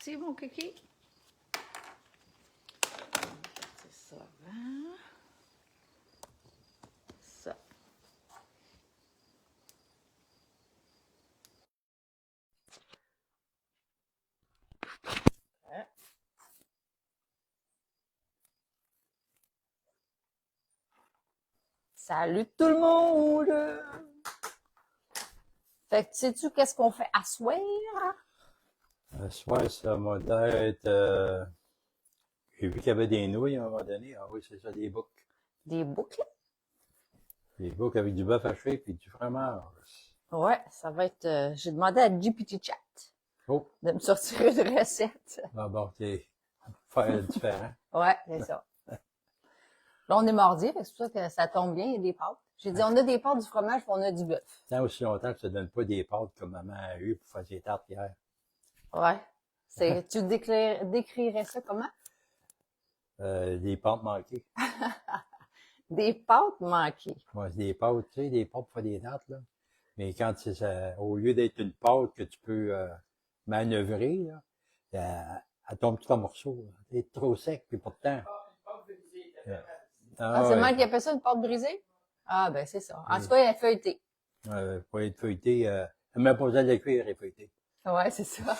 Merci, mon kiki. C'est ça, hein? Ça. Hein? Salut tout le monde! Fait que sais-tu qu'est-ce qu'on fait à soir? Ce soir, ça m'a d'être. J'ai vu qu'il y avait des nouilles à un moment donné. Ah oui, c'est ça, des boucs. Des boucles? Des boucs avec du bœuf haché puis du fromage. Ouais, ça va être... j'ai demandé à GPT Chat Oh, de me sortir une recette. ah bon, c'est faire différent. Ouais, c'est ça. Là, on est mardi, fait que c'est pour ça que ça tombe bien, il y a des pâtes. J'ai dit, on a des pâtes, du fromage, puis on a du bœuf. Tant aussi longtemps que ça ne donne pas des pâtes comme maman a eu pour faire ses tartes hier. Ouais. Tu décrirais ça comment? Des pâtes manquées. Des pâtes manquées. Ouais, c'est des pâtes, tu sais, des pâtes pour faire des tartes, là. Mais quand c'est ça, au lieu d'être une pâte que tu peux manœuvrer, là, elle tombe tout en morceaux. C'est trop sec, puis pourtant. Ah, c'est le ouais. même qui appelle ça une pâte brisée? Ah, ben c'est ça. En tout cas, elle est feuilletée. Pour être feuilleté, même pas besoin de le cuire et feuilleté. Ouais, c'est ça.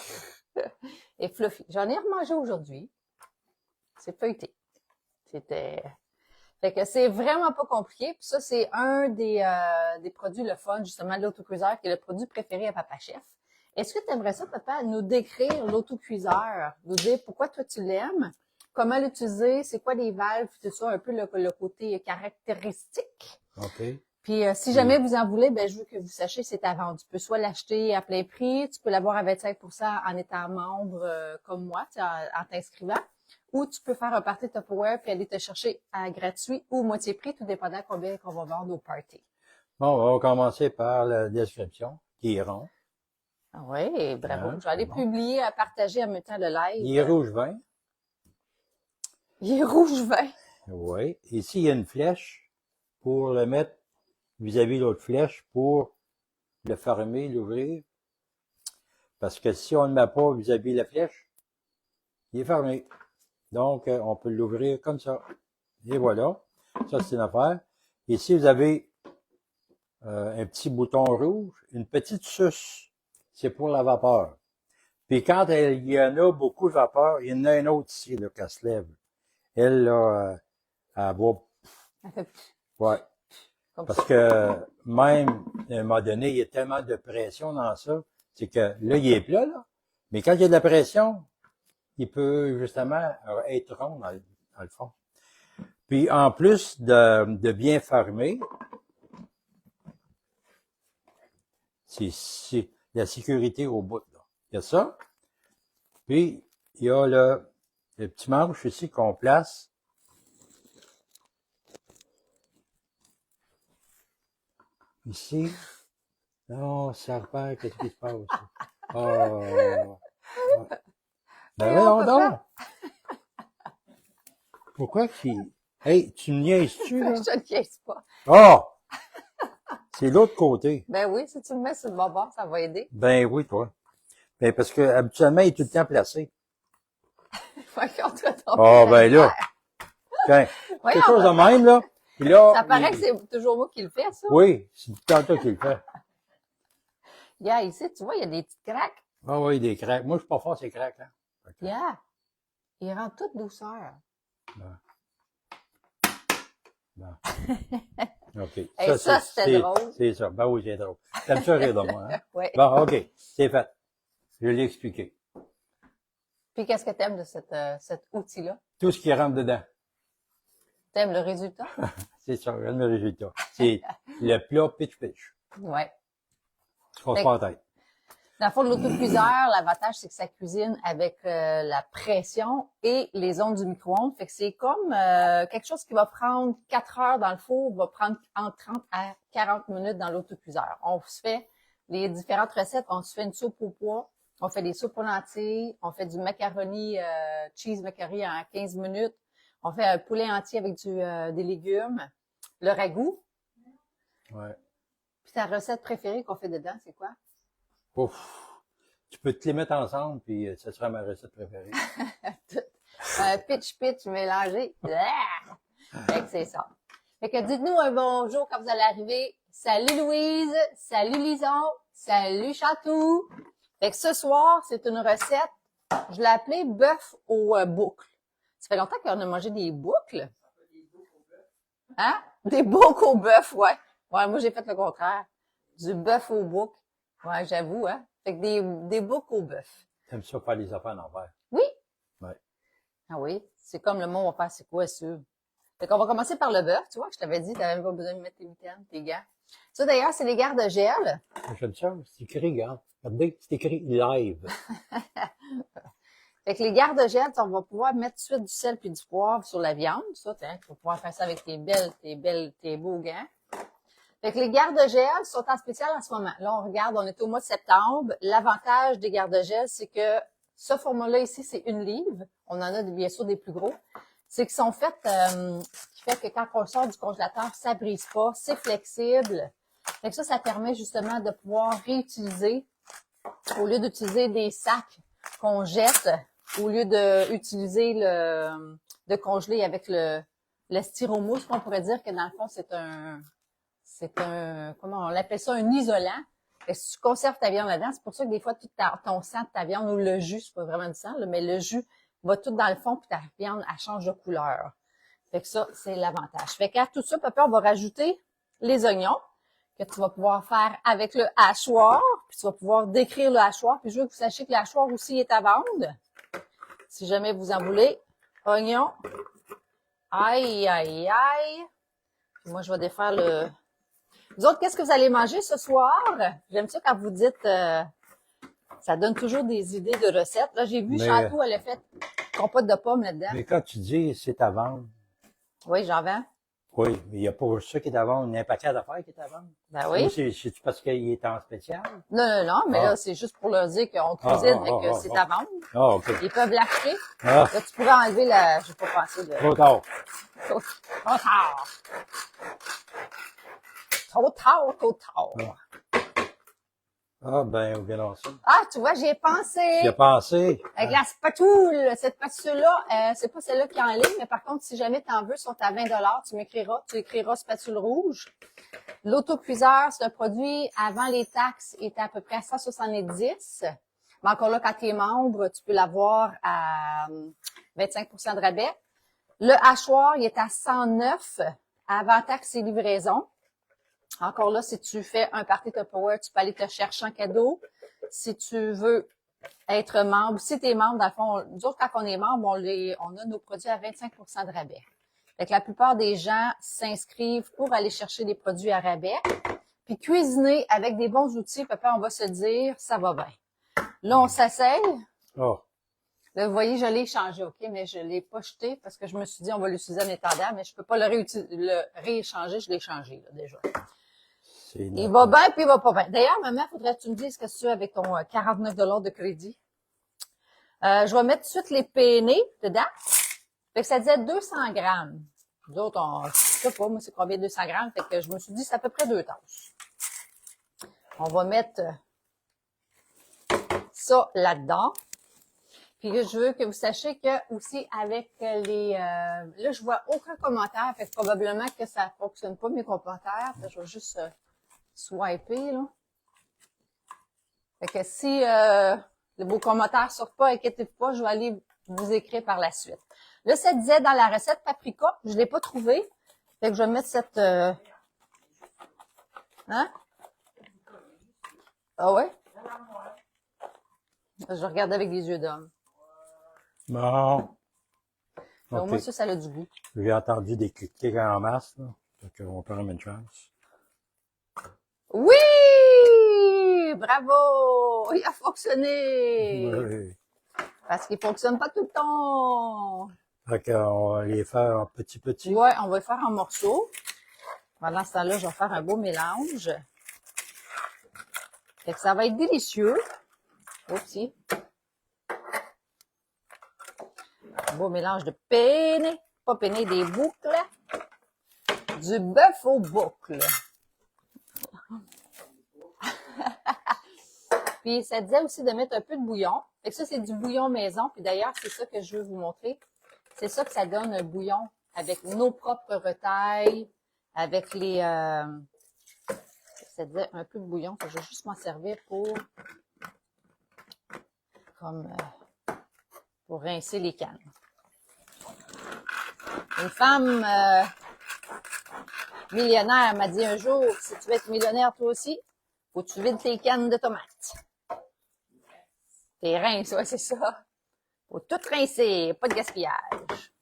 Et fluffy. J'en ai remangé aujourd'hui. C'est feuilleté. C'était... Fait que c'est vraiment pas compliqué. Puis ça, c'est un des produits le fun, justement, de l'autocuiseur, qui est le produit préféré à Papa Chef. Est-ce que tu aimerais ça, papa, nous décrire l'autocuiseur? Nous dire pourquoi toi tu l'aimes? Comment l'utiliser? C'est quoi les valves? Tout ça, un peu le côté caractéristique. OK. Puis si jamais vous en voulez, ben je veux que vous sachiez c'est à vendre. Tu peux soit l'acheter à plein prix, tu peux l'avoir à 25% en étant membre comme moi, en t'inscrivant, ou tu peux faire un party Tupperware puis aller te chercher à gratuit ou moitié prix, tout dépendant combien qu'on va vendre au party. Bon, on va commencer par la description, qui est rond. Ah oui, bravo. Hein, Je vais aller bon. publier, à partager en même temps le live. Il est rouge vin. Il est rouge vin. Oui. Ici, il y a une flèche pour le mettre vis-à-vis l'autre flèche pour le fermer, l'ouvrir. Parce que si on ne le met pas vis-à-vis la flèche, il est fermé. Donc, on peut l'ouvrir comme ça. Et voilà. Ça, c'est une affaire. Ici, vous avez un petit bouton rouge, une petite suce. C'est pour la vapeur. Puis quand il y en a beaucoup de vapeur, il y en a une autre ici, là, qui se lève. Elle, là, elle va... Elle fait Ouais. comme Parce ça. que même, à un moment donné, il y a tellement de pression dans ça, c'est que là, il est plat, là. Mais quand il y a de la pression, il peut justement être rond dans le fond. Puis en plus de bien fermer, c'est la sécurité au bout, là. Il y a ça. Puis, il y a le petit manche ici qu'on place. Ici. Non, ça repart, qu'est-ce qui se passe? Oh. Ben Voyons, voyons papa. donc. Pourquoi qu'il... Hey, tu me niaises-tu, là? Je te niaise pas. Oh! C'est l'autre côté. Ben oui, si tu le mets sur le bord, ça va aider. Ben oui, toi. Ben parce que habituellement, il est tout le temps placé. Voyons, toi, ton Oh, ben là. misère. Tiens, Voyons, quelque chose de papa. même, là. Puis là, Ça paraît que c'est toujours moi qui le fais, ça. oui, c'est tout le temps toi qui le fais. Yeah, ici, tu vois, il y a des petites craques. Ah oui, des craques. Moi, je suis pas fort ces craques, là. Fait que, Yeah. Il rend toute douceur. bon. OK. Hey, ça, c'était drôle. C'est ça. Ben oui, c'est drôle. T'aimes ça rire de moi, hein? Oui. Bon, OK. C'est fait. Je l'ai expliqué. Puis qu'est-ce que t'aimes de cet outil-là? Tout ce qui rentre dedans. T'aimes le résultat? C'est ça, le résultat. C'est le plat pitch-pitch. Ouais. Tu ne pas en tête. Dans le fond, de l'autocuiseur, l'avantage, c'est que ça cuisine avec la pression et les ondes du micro-ondes. Fait que c'est comme quelque chose qui va prendre 4 heures dans le four, va prendre entre 30 à 40 minutes dans l'autocuiseur. On se fait les différentes recettes. On se fait une soupe au pois, on fait des soupes aux lentilles, on fait du macaroni, cheese macaroni en 15 minutes. On fait un poulet entier avec des légumes. Le ragoût. Ouais. Puis ta recette préférée qu'on fait dedans, c'est quoi? Ouf. Tu peux te les mettre ensemble, puis ça sera ma recette préférée. Pitch mélangé. Fait que c'est ça. Fait que dites-nous un bonjour quand vous allez arriver. Salut Louise, salut Lison, salut Chatou. Fait que ce soir, c'est une recette, je l'ai appelée bœuf aux boucles. Ça fait longtemps qu'on a mangé des boucles. Hein? Des boucles au bœuf, ouais. Ouais, moi j'ai fait le contraire. Du bœuf aux boucles. Ouais, j'avoue, hein. Fait que des boucles au bœuf. T'aimes ça faire les affaires en envers? Oui. Ouais. Ah oui. C'est comme le mot on va faire, c'est quoi ça? Fait qu'on va commencer par le bœuf, tu vois, je t'avais dit, t'avais même pas besoin de mettre tes mitaines, tes gants. Ça d'ailleurs, c'est les garde-gel. J'aime ça, c'est écrit, regarde. Regardez, c'est écrit live. Fait que les garde-gel, on va pouvoir mettre tout de suite du sel puis du poivre sur la viande. Ça, tu vas pouvoir faire ça avec tes beaux gants. Fait que les garde-gel sont en spécial en ce moment. Là, on regarde, on est au mois de septembre. L'avantage des garde-gel, c'est que ce format-là ici, c'est 1 livre. On en a bien sûr des plus gros. C'est qu'ils sont faits, ce qui fait que quand on le sort du congélateur, ça brise pas, c'est flexible. Fait que ça permet justement de pouvoir réutiliser, au lieu d'utiliser des sacs qu'on jette, au lieu d'utiliser de congeler avec le styromousse, on pourrait dire que dans le fond, c'est un, comment on appelle ça, un isolant. Et si tu conserves ta viande là-dedans, c'est pour ça que des fois, tout ton sang de ta viande ou le jus, c'est pas vraiment du sang, là, mais le jus va tout dans le fond, puis ta viande, elle change de couleur. Fait que ça, c'est l'avantage. Fait qu'à tout ça, papa, on va rajouter les oignons que tu vas pouvoir faire avec le hachoir, puis tu vas pouvoir décrire le hachoir, puis je veux que vous sachiez que le hachoir aussi est à vendre. Si jamais vous en voulez. Oignons. Aïe, aïe, aïe. Puis moi, je vais défaire le... Vous autres, qu'est-ce que vous allez manger ce soir? J'aime ça quand vous dites... ça donne toujours des idées de recettes. Là, j'ai vu Chatou, elle a fait compote de pommes là-dedans. Mais quand tu dis c'est à vendre, Oui, j'en vends. oui, mais il n'y a pas ça qui est à vendre, il y a un paquet d'affaires qui est à vendre. Ben oui. Ou c'est-tu parce qu'il est en spécial? Non, mais là, c'est juste pour leur dire qu'on cuisine et que c'est à vendre. Ah, OK. Ils peuvent l'acheter. Ah, Là, tu pourrais enlever la... J'ai pas pensé de... trop tard. Trop tard. Trop tard, trop tard. Ah, ben, regardons ça. Ah, tu vois, j'y ai pensé. J'ai pensé. Avec la spatule. Cette spatule-là, c'est pas celle-là qui est en ligne, mais par contre, si jamais t'en veux, sont à 20 tu écriras spatule rouge. L'autocuiseur, c'est un produit, avant les taxes, était à peu près à 170. Mais encore là, quand tu es membre, tu peux l'avoir à 25% de rabais. Le hachoir, il est à 109 avant taxes et livraison. Encore là, si tu fais un party Tupperware, tu peux aller te chercher un cadeau. Si tu veux être membre, si tu es membre, dans le fond, nous autres, quand on est membre, on a nos produits à 25% de rabais. Fait que la plupart des gens s'inscrivent pour aller chercher des produits à rabais. Puis cuisiner avec des bons outils, papa, on va se dire, ça va bien. Là, on s'essaye. Oh. Là, vous voyez, je l'ai changé, OK, mais je l'ai pas jeté parce que je me suis dit, on va l'utiliser en étendard, mais je peux pas le rééchanger, je l'ai changé, là, déjà. Il va bien, puis il va pas bien. D'ailleurs, maman, faudrait que tu me dises ce que tu as avec ton 49 $ de crédit. Je vais mettre tout de suite les penne dedans. Fait que ça disait 200 grammes. Nous autres, je sais pas, moi, c'est combien 200 grammes? Fait que je me suis dit, c'est à peu près 2 tasses. On va mettre ça là-dedans. Puis là, je veux que vous sachiez que aussi avec les... là, je vois aucun commentaire, fait que probablement que ça fonctionne pas, mes commentaires. Fait que je vais juste swiper, là. Fait que si vos commentaires sortent pas, inquiétez-vous pas, je vais aller vous écrire par la suite. Là, ça disait dans la recette paprika, je l'ai pas trouvé. Fait que je vais mettre cette... Hein? Ah ouais? Je regarde avec des yeux d'homme. Bon. Au Okay. moins, ça a du goût. J'ai entendu des clics en masse, là. Fait qu'on peut avoir une chance. Oui! Bravo! Il a fonctionné! Oui. Parce qu'il fonctionne pas tout le temps. Fait qu'on va les faire en petit. Ouais, on va le faire en morceaux. Pendant ce temps-là, je vais faire un beau mélange. Fait que ça va être délicieux. Aussi. Un beau mélange de penne, pas penne, des boucles. Du bœuf aux boucles. Puis ça disait aussi de mettre un peu de bouillon. Fait que ça, c'est du bouillon maison. Puis d'ailleurs, c'est ça que je veux vous montrer. C'est ça que ça donne un bouillon avec nos propres retailles, avec les... ça disait un peu de bouillon. Fait que je vais juste m'en servir pour rincer les cannes. Une femme millionnaire m'a dit un jour, si tu veux être millionnaire toi aussi, faut que tu vides tes cannes de tomates. Tes rinces, ouais, c'est ça. Faut tout rincer, pas de gaspillage.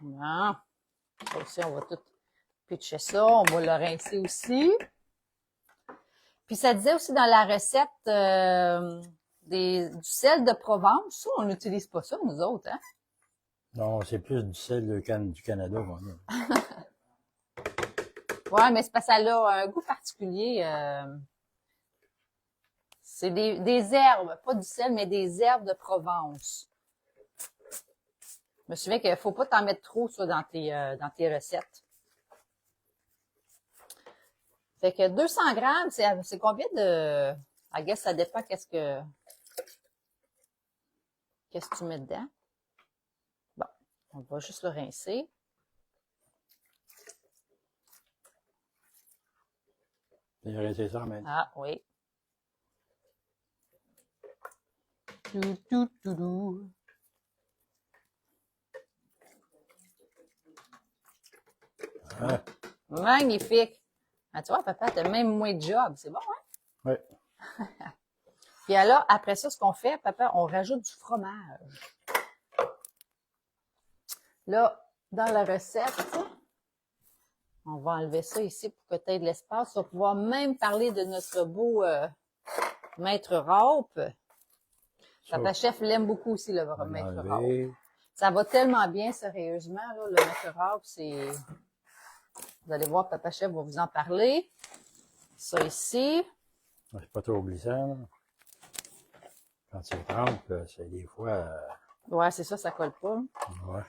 Non. Ça aussi, on va tout pitcher ça. On va le rincer aussi. Puis ça disait aussi dans la recette du sel de Provence. Ça, on n'utilise pas ça, nous autres, hein? Non, c'est plus du sel du Canada qu'on a. Ouais, mais c'est parce que ça a un goût particulier. C'est des herbes, pas du sel, mais des herbes de Provence. Je me souviens qu'il ne faut pas t'en mettre trop ça dans tes recettes. Fait que 200 grammes, c'est combien de... I guess ça dépend qu'est-ce que tu mets dedans. Bon, on va juste le rincer. J'ai rincé ça maintenant. Ah, oui. Ah, Magnifique. Ah, tu vois, papa, t'as même moins de job. C'est bon, hein? oui. Puis alors, après ça, ce qu'on fait, papa, on rajoute du fromage. Là, dans la recette, on va enlever ça ici pour que tu aies de l'espace. On va pouvoir même parler de notre beau maître râpe. Papa chef l'aime beaucoup aussi, le maître râpe. Ça va tellement bien, sérieusement, là, le maître râpe, c'est... Vous allez voir, papa chef va vous en parler. Ça ici. C'est pas trop glissant, là. Quand tu trempes, c'est des fois... Ouais, c'est ça, ça colle pas. Ouais.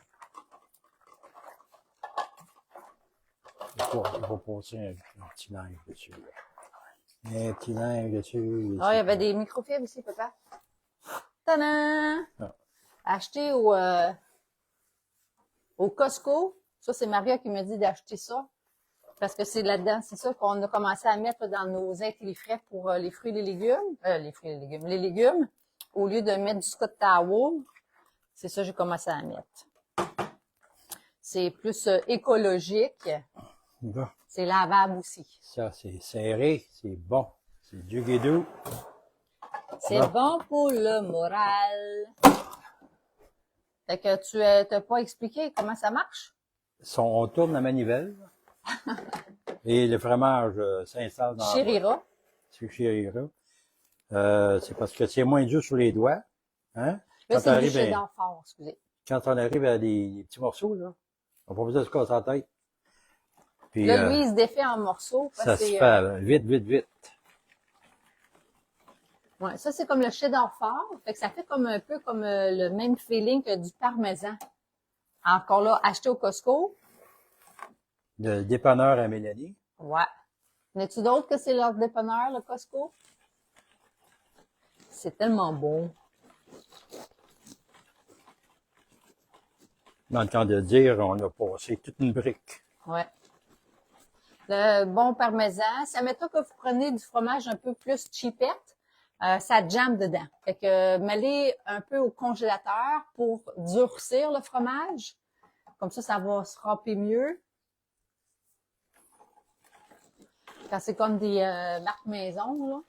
Il faut passer un petit linge dessus. Un petit linge dessus. Ah, il y avait des microfibres ici, papa. Tadam! Ah. Acheté au Costco. Ça, c'est Maria qui me dit d'acheter ça. Parce que c'est là-dedans, c'est ça qu'on a commencé à mettre dans nos intelli-frais pour les fruits et les légumes. Les légumes. Au lieu de mettre du Scott Towel, c'est ça que j'ai commencé à mettre. C'est plus écologique. Bon. C'est lavable aussi. Ça, c'est serré, c'est bon. C'est du guédou. C'est bon pour le moral. Fait que tu t'as pas expliqué comment ça marche? On tourne la manivelle. Et le fromage s'installe dans Chérira. C'est chérira. C'est parce que c'est moins dur sur les doigts. Hein? Là, c'est du cheddar fort, excusez. Quand on arrive à des petits morceaux, là, on n'a pas besoin de se casser la tête. Puis, là, lui, il se défait en morceaux. Ça se fait vite, vite, vite. Ouais, ça, c'est comme le cheddar fort. Fait que ça fait comme un peu comme le même feeling que du parmesan. Encore là, acheté au Costco. Le dépanneur à Mélanie. Ouais. N'as-tu d'autres que c'est leur dépanneur, le Costco? C'est tellement bon. Dans le temps de dire, on a passé toute une brique. Ouais. Le bon parmesan. Ça mettra que vous prenez du fromage un peu plus cheapette. Ça jamme dedans. Fait que mêlez un peu au congélateur pour durcir le fromage. Comme ça va se râper mieux. Quand c'est comme des marques maison, là,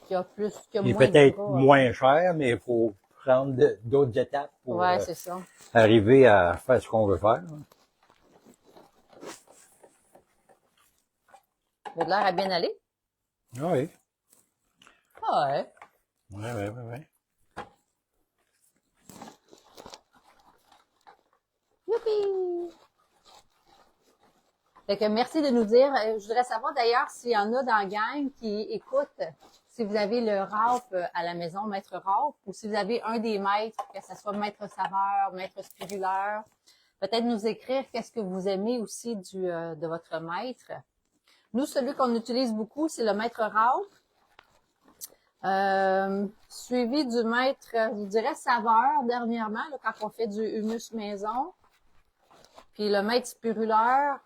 qui a Il est moins peut-être de gras, moins cher, mais il faut prendre d'autres étapes pour ouais, c'est ça. arriver à faire ce qu'on veut faire. Il a de l'air à bien aller. Ah oui. Ah ouais. Oui. Youpi! Fait que merci de nous dire. Je voudrais savoir d'ailleurs s'il y en a dans la gang qui écoutent, si vous avez le râpe à la maison, maître râpe, ou si vous avez un des maîtres, que ce soit maître saveur, maître spiruleur. Peut-être nous écrire qu'est-ce que vous aimez aussi de votre maître. Nous, celui qu'on utilise beaucoup, c'est le maître râpe. Suivi du maître, je vous dirais, saveur dernièrement, là, quand on fait du humus maison. Puis le maître spiruleur,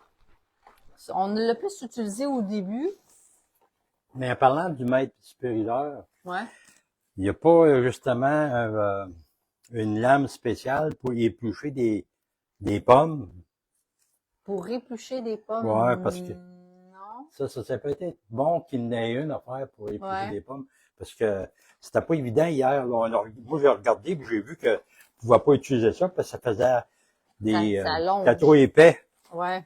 on l'a plus utilisé au début. Mais en parlant du maître supérieur, Ouais. il n'y a pas justement une lame spéciale pour éplucher des pommes. Pour éplucher des pommes. Ouais, parce que Non. ça peut être bon qu'il y en ait une à faire pour éplucher Ouais. des pommes. Parce que c'était pas évident hier. Là. Moi, j'ai regardé et j'ai vu que tu ne pouvais pas utiliser ça parce que ça faisait Ça allonge. c'était trop épais. Ouais.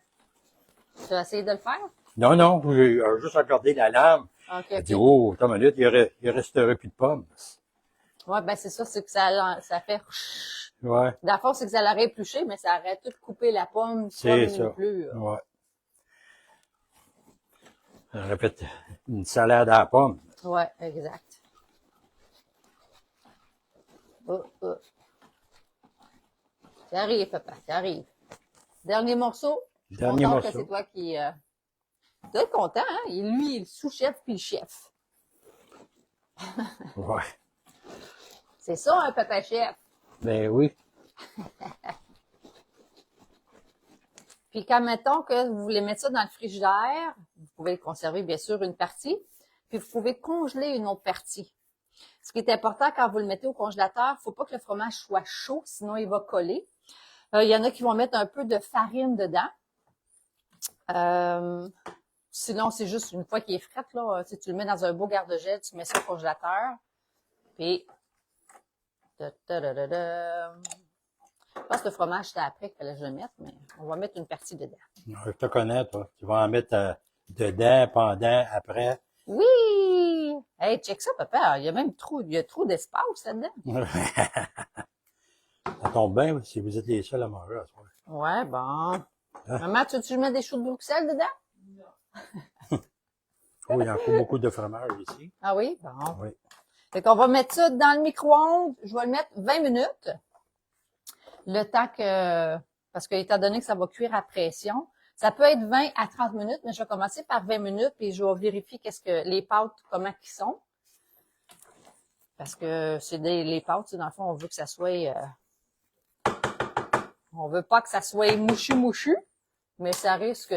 Tu as essayé de le faire? Non, j'ai juste regardé la lame. OK, J'ai OK. dit, oh, attends une minute, il resterait plus de pommes. Ouais, ben c'est ça, c'est que ça fait... Ouais, Dans le fond, c'est que ça l'aurait épluché, mais ça aurait tout coupé la pomme c'est comme ça. une plure. Ouais. Ça aurait fait une salade à la pomme. Ouais, exact. Oh, oh. Ça arrive, papa, ça arrive. Dernier morceau. Je suis Dernier contente que morceau. c'est toi qui... Tu dois être content, hein? Lui, il est le sous-chef puis le chef. Ouais. C'est ça, un papa chef. Ben oui. Puis quand mettons que vous voulez mettre ça dans le frigidaire, vous pouvez le conserver bien sûr une partie, puis vous pouvez congeler une autre partie. Ce qui est important quand vous le mettez au congélateur, faut pas que le fromage soit chaud, sinon il va coller. Il y en a qui vont mettre un peu de farine dedans. Sinon, c'est juste une fois qu'il est frais, là, tu le mets dans un beau garde-gel, tu mets ça au congélateur, puis... Je pense que le fromage, c'était après qu'il fallait que je le mette, mais on va mettre une partie dedans. Je te connais, toi. Tu vas en mettre dedans, pendant, après. Oui! Hey, check ça, papa. Il y a même il y a trop d'espace là-dedans. Ça tombe bien si vous êtes les seuls à manger à ce soir. Ouais, bon. Maman, tu veux que je mette des choux de Bruxelles dedans? Oh, il y a encore beaucoup de fromage ici. Ah oui? Bon. Oui. Fait qu'on va mettre ça dans le micro-ondes. Je vais le mettre 20 minutes. Le temps que... Parce que étant donné que ça va cuire à pression, ça peut être 20 à 30 minutes, mais je vais commencer par 20 minutes puis je vais vérifier les pâtes, comment qu'ils sont. Parce que c'est les pâtes, tu sais, dans le fond, on veut que ça soit... on veut pas que ça soit mouchu, mais ça risque...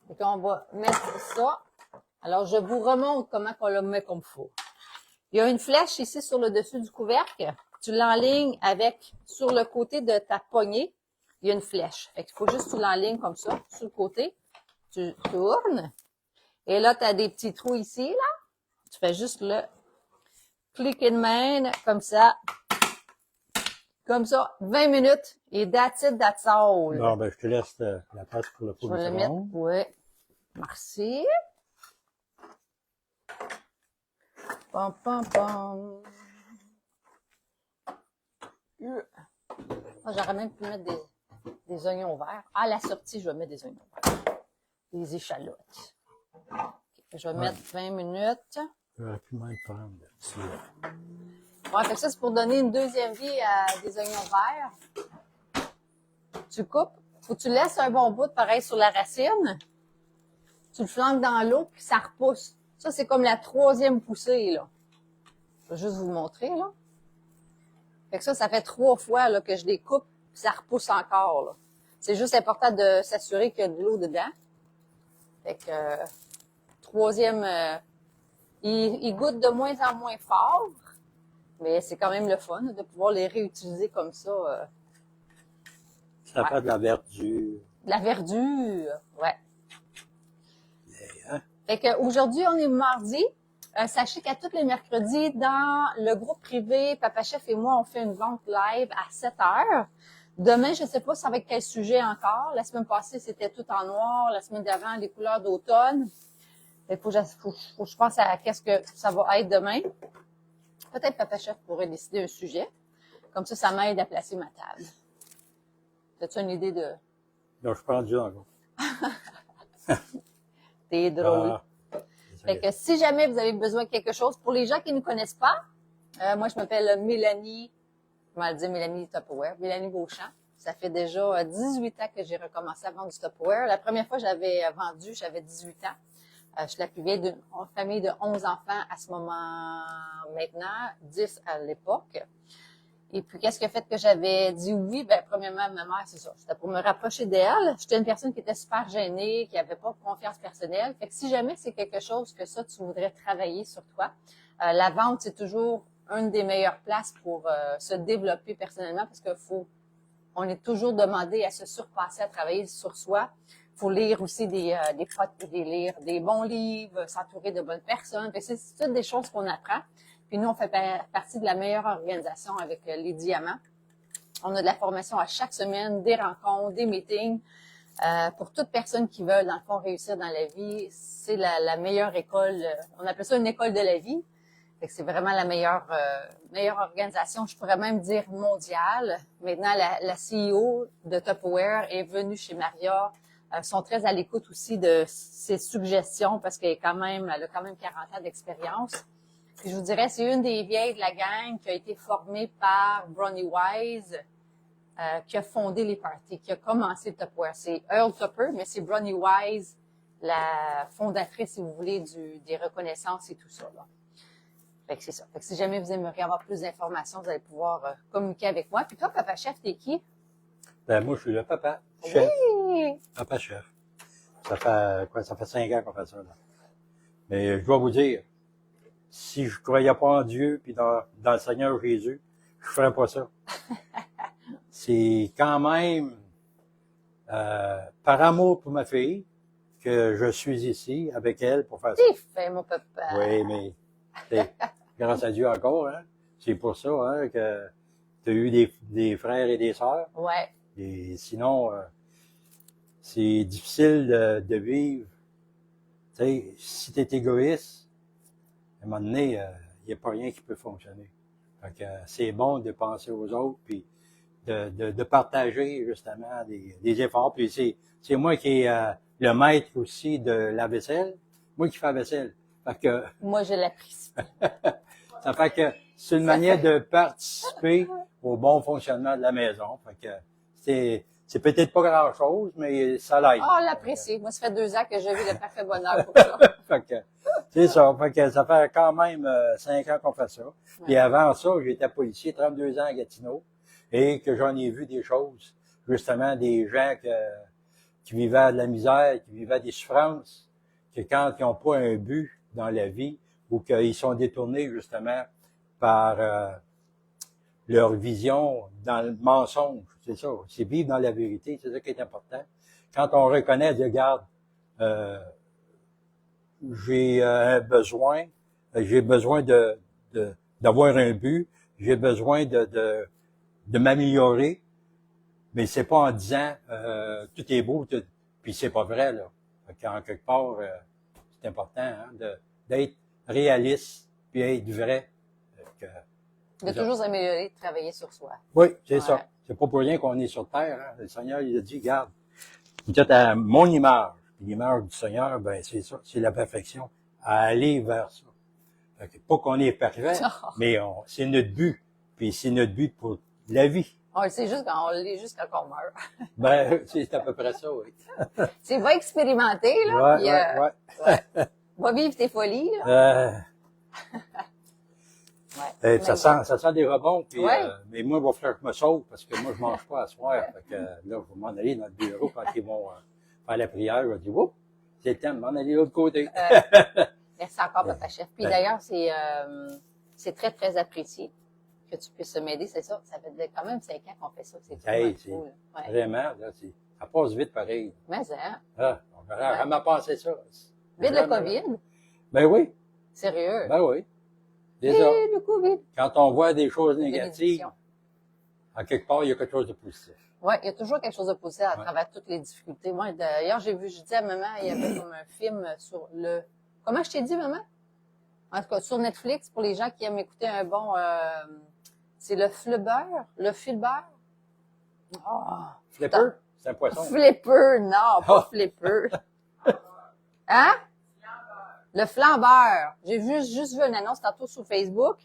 Fait qu'on va mettre ça. Alors, je vous remontre comment on le met comme il faut. Il y a une flèche ici sur le dessus du couvercle. Tu l'enlignes avec, sur le côté de ta poignée, il y a une flèche. Fait qu'il faut juste que tu l'enlignes comme ça, sur le côté. Tu tournes. Et là, tu as des petits trous ici, là. Tu fais juste le cliquer de main, comme ça. Comme ça, 20 minutes. Et that's it, that's all. Bon, ben, je te laisse la place pour le Je pot vais de le mettre, micro-ondes. oui. Merci. Pam, pam, pam. Ah, j'aurais même pu mettre des oignons verts. À la sortie, je vais mettre des oignons verts. Des échalotes. Okay. Je vais mettre 20 minutes. J'aurais pu même prendre celui-là. Ouais, fait que ça, c'est pour donner une deuxième vie à des oignons verts. Tu coupes. Faut que tu laisses un bon bout, pareil, sur la racine. Tu le flanques dans l'eau, puis ça repousse. Ça, c'est comme la troisième poussée, là. Je vais juste vous montrer, là. Fait que ça fait 3 fois, là, que je les coupe, puis ça repousse encore, là. C'est juste important de s'assurer qu'il y a de l'eau dedans. Fait que, troisième, il goûte de moins en moins fort, mais c'est quand même le fun de pouvoir les réutiliser comme ça. Ça fait de la verdure. De la verdure, ouais. Hein? Fait que aujourd'hui, on est mardi. Sachez qu'à tous les mercredis, dans le groupe privé, Papa Chef et moi, on fait une vente live à 7 heures. Demain, je sais pas ça va être quel sujet encore. La semaine passée, c'était tout en noir. La semaine d'avant, les couleurs d'automne. Il faut que je pense à qu'est-ce que ça va être demain. Peut-être Papa Chef pourrait décider un sujet. Comme ça m'aide à placer ma table. As-tu une idée de... Donc, je prends du encore. T'es drôle. Fait que si jamais vous avez besoin de quelque chose, pour les gens qui ne connaissent pas, moi je m'appelle Mélanie, je vais le dire Mélanie Tupperware, Mélanie Beauchamp. Ça fait déjà 18 ans que j'ai recommencé à vendre du Tupperware. La première fois que j'avais vendu, j'avais 18 ans. Je suis la plus vieille d'une famille de 11 enfants à ce moment maintenant, 10 à l'époque. Et puis, qu'est-ce qui a fait que j'avais dit oui? Ben, premièrement, ma mère, c'est ça. C'était pour me rapprocher d'elle. J'étais une personne qui était super gênée, qui avait pas confiance personnelle. Fait que si jamais c'est quelque chose que ça, tu voudrais travailler sur toi, la vente, c'est toujours une des meilleures places pour se développer personnellement parce on est toujours demandé à se surpasser, à travailler sur soi. Faut lire aussi lire des bons livres, s'entourer de bonnes personnes. Fait que c'est toutes des choses qu'on apprend. Puis nous, on fait partie de la meilleure organisation avec les Diamants. On a de la formation à chaque semaine, des rencontres, des meetings. Pour toute personne qui veut, dans le fond, réussir dans la vie, c'est la meilleure école. On appelle ça une école de la vie. Fait que c'est vraiment la meilleure organisation, je pourrais même dire mondiale. Maintenant, la CEO de Tupperware est venue chez Maria. Sont très à l'écoute aussi de ses suggestions parce elle a quand même 40 ans d'expérience. Puis je vous dirais, c'est une des vieilles de la gang qui a été formée par Bronnie Wise, qui a fondé les parties, qui a commencé le Tupperware. C'est Earl Tupper, mais c'est Bronnie Wise, la fondatrice, si vous voulez, des reconnaissances et tout ça, là. Fait que c'est ça. Fait que si jamais vous aimeriez avoir plus d'informations, vous allez pouvoir communiquer avec moi. Puis toi, Papa Chef, t'es qui? Ben, moi, je suis le papa chef. Oui! Papa chef. Ça fait 5 ans qu'on fait ça, là. Mais je dois vous dire, si je croyais pas en Dieu puis dans le Seigneur Jésus, je ferais pas ça. C'est quand même par amour pour ma fille que je suis ici avec elle pour faire ça. T'es fait, mon papa. Oui, mais grâce à Dieu encore, hein. C'est pour ça hein, que tu as eu des frères et des sœurs. Ouais. Et sinon, c'est difficile de vivre. Tu sais, si tu es égoïste, à un moment donné, il n'y a pas rien qui peut fonctionner. Fait que c'est bon de penser aux autres, puis de partager justement des efforts. Puis c'est moi qui est le maître aussi de la vaisselle, moi qui fais la vaisselle. Fait que Moi, je l'apprécie. ça fait que c'est une manière de participer au bon fonctionnement de la maison. Fait que c'est peut-être pas grand-chose, mais ça l'aide. Oh, l'apprécie. Moi, ça fait 2 ans que je vis le parfait bonheur pour ça. Fait que c'est ça. Fait que ça fait quand même 5 ans qu'on fait ça. Puis avant ça, j'étais policier, 32 ans à Gatineau, et que j'en ai vu des choses, justement, des gens qui vivaient de la misère, qui vivaient des souffrances, que quand ils n'ont pas un but dans la vie, ou qu'ils sont détournés, justement, par leur vision dans le mensonge, c'est ça. C'est vivre dans la vérité, c'est ça qui est important. Quand on reconnaît, dire, regarde, j'ai besoin d'avoir un but, j'ai besoin de m'améliorer, mais c'est pas en disant tout est beau, puis c'est pas vrai là. En quelque part, c'est important hein, d'être réaliste puis être vrai. De toujours s'améliorer, de travailler sur soi. Oui, c'est ça. C'est pas pour rien qu'on est sur terre. Hein. Le Seigneur, il a dit, regarde, vous êtes à mon image. Puis l'image du Seigneur, ben c'est ça, c'est la perfection. À aller vers ça. Fait que pas qu'on est parfait, mais c'est notre but. Puis c'est notre but pour la vie. On le sait juste quand on meurt. Ben, c'est à peu près ça, oui. Tu va expérimenter, là. Ouais, puis, va vivre tes folies, là. Ça sent des rebonds, puis, mais moi, il va falloir que je me sauve, parce que moi, je mange pas à soir. Fait que, là, je vais m'en aller dans le bureau quand ils vont faire la prière. Je vais dire, oups, c'est le temps de m'en aller de l'autre côté. Merci encore, Papa Chef. Puis d'ailleurs, c'est très, très apprécié que tu puisses m'aider, c'est ça. Ça fait quand même 5 ans qu'on fait ça. C'est cool. Vraiment, là, ça passe vite pareil. Mais hein? Ah, on verra jamais penser ça. Vite le COVID? Ben oui. Sérieux? Ben oui. Déjà, le COVID. quand on voit des choses négatives, à quelque part, il y a quelque chose de positif. Oui, il y a toujours quelque chose de positif à travers toutes les difficultés. Moi, d'ailleurs, je dis à maman, il y avait comme un film sur comment je t'ai dit, maman? En tout cas, sur Netflix, pour les gens qui aiment écouter un bon, c'est le Flubber, le Filbert. Flipper? C'est un poisson. Flipper, non, pas Flipper. Hein? Le flambeur. J'ai juste vu une annonce tantôt sur Facebook.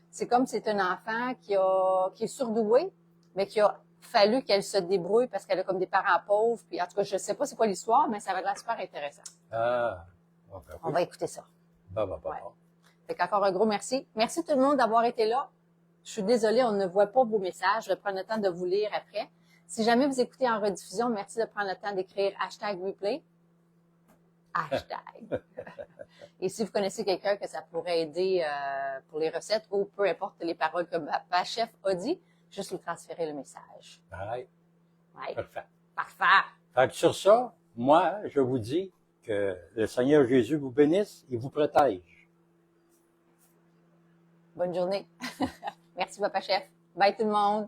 C'est comme c'est un enfant qui est surdoué, mais qui a fallu qu'elle se débrouille parce qu'elle a comme des parents pauvres. Puis en tout cas, je sais pas c'est quoi l'histoire, mais ça va être super intéressant. Ah, bon, ben On oui. va écouter ça. Bon. Ouais. Fait qu'encore un gros merci. Merci tout le monde d'avoir été là. Je suis désolée, on ne voit pas vos messages. Je vais prendre le temps de vous lire après. Si jamais vous écoutez en rediffusion, merci de prendre le temps d'écrire #replay. Hashtag. Et si vous connaissez quelqu'un que ça pourrait aider pour les recettes ou peu importe les paroles que ma chef a dit, juste lui transférer le message. Ouais, Ouais. parfait. Parfait. Fait que sur ça, moi, je vous dis que le Seigneur Jésus vous bénisse et vous protège. Bonne journée. Merci, papa chef. Bye tout le monde.